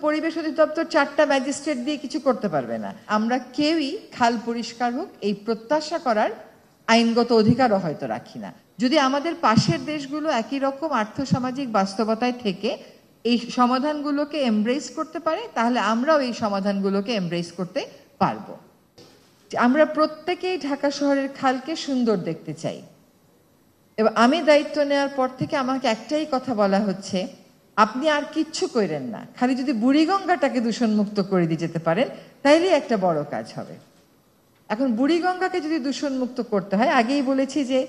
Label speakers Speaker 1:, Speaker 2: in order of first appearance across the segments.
Speaker 1: পরিবেশ অধিদপ্তর 4টা ম্যাজিস্ট্রেট দিয়ে কিছু করতে পারবে না। আমরা কেউই খাল পরিষ্কার হোক এই প্রত্যাশা করার আইনগত অধিকারও হয়তো রাখি না। যদি আমাদের পাশের দেশগুলো একই রকম আর্থসামাজিক বাস্তবতায় থেকে এই সমাধানগুলোকে এমব্রেস করতে পারে, তাহলে আমরাও এই সমাধানগুলোকে এমব্রেস করতে পারবো। আমরা প্রত্যেকেই ঢাকা শহরের খালকে সুন্দর দেখতে চাই, এবং আমি দায়িত্ব নেওয়ার পর থেকে আমাকে একটাই কথা বলা হচ্ছে, আপনি আর কিচ্ছু করেন না, খালি যদি বুড়িগঙ্গাটাকে দূষণমুক্ত করে দিয়ে যেতে পারেন তাইলেই একটা বড় কাজ হবে। এখন বুড়িগঙ্গাকে যদি দূষণমুক্ত করতে হয়, আগেই বলেছি যে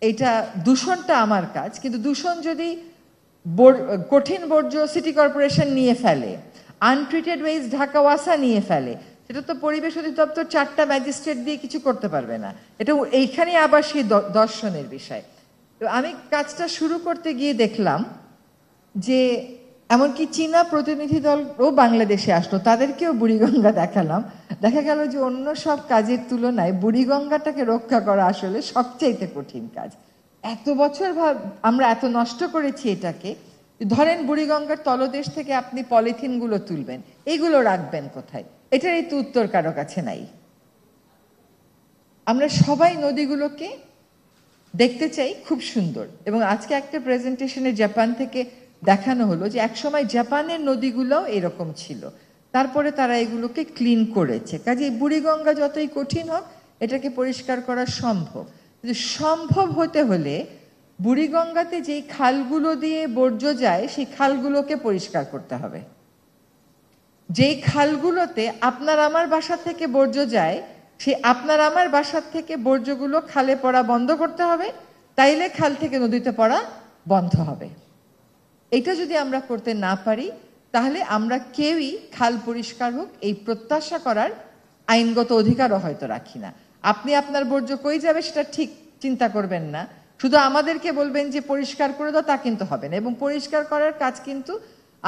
Speaker 1: এইটা দূষণটা আমার কাজ, কিন্তু দূষণ যদি কঠিন বর্জ্য সিটি কর্পোরেশন নিয়ে ফেলে, আনট্রিটেড ওয়েস্ট ঢাকা ওয়াসা নিয়ে ফেলে, সেটা তো পরিবেশ অধিদপ্তর 4টা ম্যাজিস্ট্রেট দিয়ে কিছু করতে পারবে না। এটা এইখানেই আবার সেই দর্শনের বিষয়। তো আমি কাজটা শুরু করতে গিয়ে দেখলাম যে এমনকি চীনা প্রতিনিধি দলও বাংলাদেশে আসলো, তাদেরকেও বুড়িগঙ্গা দেখালাম। দেখা গেল যে অন্য সব কাজের তুলনায় বুড়িগঙ্গাটাকে রক্ষা করা আসলে সবচাইতে কঠিন কাজ। এত বছর আমরা এত নষ্ট করেছি এটাকে। ধরেন বুড়িগঙ্গার তলদেশ থেকে আপনি পলিথিনগুলো তুলবেন, এইগুলো রাখবেন কোথায়? এটার এই তো উত্তর কারো কাছে নাই। আমরা সবাই নদীগুলোকে দেখতে চাই খুব সুন্দর, এবং আজকে একটা প্রেজেন্টেশনে জাপান থেকে দেখানো হলো যে একসময় জাপানের নদীগুলোও এরকম ছিল, তারপরে তারা এগুলোকে ক্লিন করেছে। কাজে বুড়িগঙ্গা যতই কঠিন হোক এটাকে পরিষ্কার করা সম্ভব। কিন্তু সম্ভব হতে হলে বুড়িগঙ্গাতে যেই খালগুলো দিয়ে বর্জ্য যায় সেই খালগুলোকে পরিষ্কার করতে হবে। যেই খালগুলোতে আপনার আমার বাসা থেকে বর্জ্য যায়, সে আপনার আমার বাসার থেকে বর্জ্যগুলো খালে পড়া বন্ধ করতে হবে, তাইলে খাল থেকে নদীতে পড়া বন্ধ হবে। এটা যদি আমরা করতে না পারি, তাহলে আমরা কেউই খাল পরিষ্কার হোক এই প্রত্যাশা করার আইনগত অধিকারও হয়তো রাখি না। আপনি আপনার বর্জ্য কই যাবে সেটা ঠিক চিন্তা করবেন না, শুধু আমাদেরকে বলবেন যে পরিষ্কার করে দাও, তা কিন্তু হবে না। এবং পরিষ্কার করার কাজ কিন্তু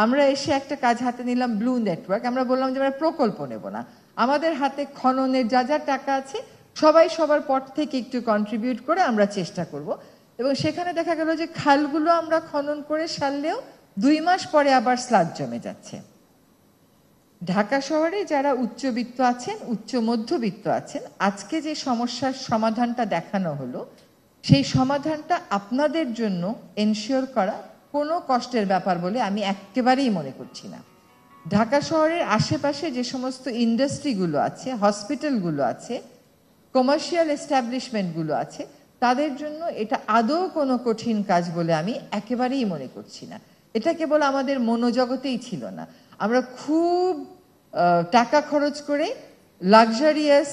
Speaker 1: আমরা এসে একটা কাজ হাতে নিলাম, ব্লু নেটওয়ার্ক। আমরা বললাম যে আমরা প্রকল্প নেব না, আমাদের হাতে খননের যা যা টাকা আছে সবাই সবার পট থেকে একটু কন্ট্রিবিউট করে আমরা চেষ্টা করব। এবং সেখানে দেখা গেল যে খালগুলো আমরা খনন করে সারলেও 2 মাস পরে আবার স্লাগ জমে যাচ্ছে। ঢাকা শহরে যারা উচ্চবিত্ত আছেন, উচ্চ মধ্যবিত্ত আছেন, আজকে যে সমস্যার সমাধানটা দেখানো হলো, সেই সমাধানটা আপনাদের জন্য এনশিওর করা কোনো কষ্টের ব্যাপার বলে আমি একেবারেই মনে করছি না। ঢাকা শহরের আশেপাশে যে সমস্ত ইন্ডাস্ট্রিগুলো আছে, হসপিটালগুলো আছে, কমার্শিয়াল এস্টাবলিশমেন্টগুলো আছে, তাদের জন্য এটা আদৌ কোনো কঠিন কাজ বলে আমি একেবারেই মনে করছি না। এটা কেবল আমাদের মনোজগতেই ছিল না, আমরা খুব টাকা খরচ করে লাক্সারিয়াস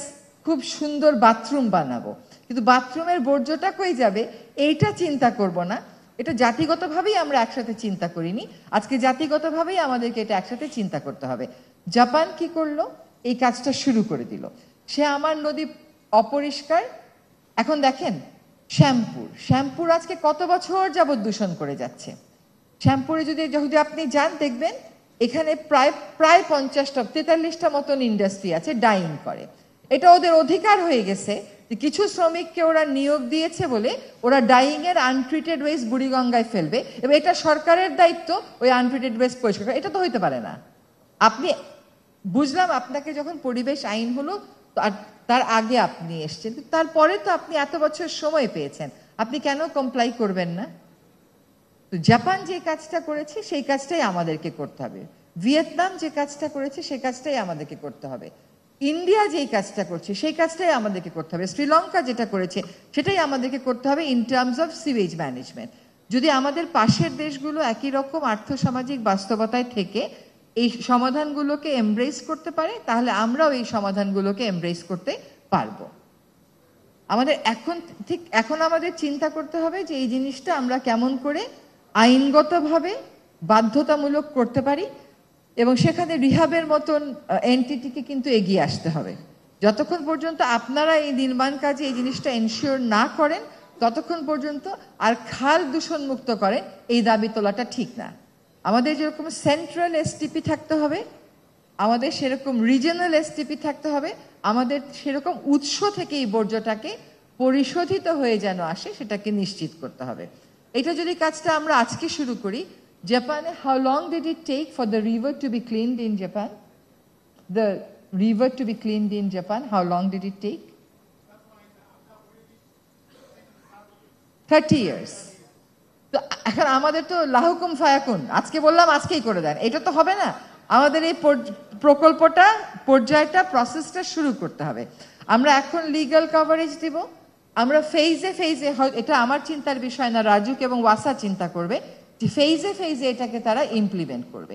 Speaker 1: খুব সুন্দর বাথরুম বানাবো, কিন্তু বাথরুমের বর্জ্যটা কই যাবে এইটা চিন্তা করব না। এটা জাতিগতভাবেই আমরা একসাথে চিন্তা করিনি, আজকে জাতিগতভাবেই আমাদেরকে এটা একসাথে চিন্তা করতে হবে। জাপান কি করলো? এই কাজটা শুরু করে দিল। সে আমার নদী অপরিষ্কার, এখন দেখেন শ্যামপুর আজকে কত বছর যাবৎ দূষণ করে যাচ্ছে। শ্যামপুরে যদি আপনি যান, দেখবেন এখানে প্রায় 50টা 43টা মতন ইন্ডাস্ট্রি আছে, ডাইং করে। এটা ওদের অধিকার হয়ে গেছে যে কিছু শ্রমিককে ওরা নিয়োগ দিয়েছে বলে ওরা ডাইং এর আনট্রিটেড ওয়েস্ট বুড়িগঙ্গায় ফেলবে, এবং এটা সরকারের দায়িত্ব ওই আনট্রিটেড ওয়েস্ট পরিষ্কার করা। এটা তো হইতে পারে না। আপনি বুঝলাম আপনাকে যখন পরিবেশ আইন হলো তার আগে আপনি এসছেন, তারপরে তো আপনি এত বছর সময় পেয়েছেন, আপনি কেন কমপ্লাই করবেন না? তো জাপান যে কাজটা করেছে সেই কাজটাই আমাদেরকে করতে হবে, ভিয়েতনাম যে কাজটা করেছে সেই কাজটাই আমাদেরকে করতে হবে, ইন্ডিয়া যেই কাজটা করছে সেই কাজটাই আমাদেরকে করতে হবে, শ্রীলঙ্কা যেটা করেছে সেটাই আমাদেরকে করতে হবে in terms of sewage management. যদি আমাদের পাশের দেশগুলো একই রকম আর্থসামাজিক বাস্তবতায় থেকে এই সমাধানগুলোকে এমব্রেস করতে পারে, তাহলে আমরাও এই সমাধানগুলোকে এমব্রেস করতে পারবো। আমাদের এখন আমাদের চিন্তা করতে হবে যে এই জিনিসটা আমরা কেমন করে আইনগতভাবে বাধ্যতামূলক করতে পারি, এবং সেখানে রিহাবের মতন এন্টিটিকে কিন্তু এগিয়ে আসতে হবে। যতক্ষণ পর্যন্ত আপনারা এই নির্মাণ কাজে এই জিনিসটা এনশিওর না করেন, ততক্ষণ পর্যন্ত আর খাল দূষণমুক্ত করেন এই দাবি তোলাটা ঠিক না। আমাদের যেরকম সেন্ট্রাল এসটিপি থাকতে হবে, আমাদের সেরকম রিজিয়নাল এসটিপি থাকতে হবে, আমাদের সেরকম উৎস থেকে এই বর্জ্যটাকে পরিশোধিত হয়ে যেন আসে সেটাকে নিশ্চিত করতে হবে। এটা যদি কাজটা আমরা আজকে শুরু করি, জাপানে how long did it take for the river to be cleaned in Japan? The river to be cleaned in Japan, how long did it take? 30 years. তো এখন আমাদের তো লাহুকুম ফায়াকুন, আজকে বললাম আজকেই করে দেন, এটা তো হবে না। আমাদের এই প্রকল্পটা পর্যায়টা প্রসেসটা শুরু করতে হবে। আমরা এখন লিগ্যাল কভারেজ দিব, আমরা ফেজে ফেজে, এটা আমার চিন্তার বিষয় না, রাজুক এবং ওয়াসা চিন্তা করবে যে ফেজে ফেজে এটাকে তারা ইমপ্লিমেন্ট করবে।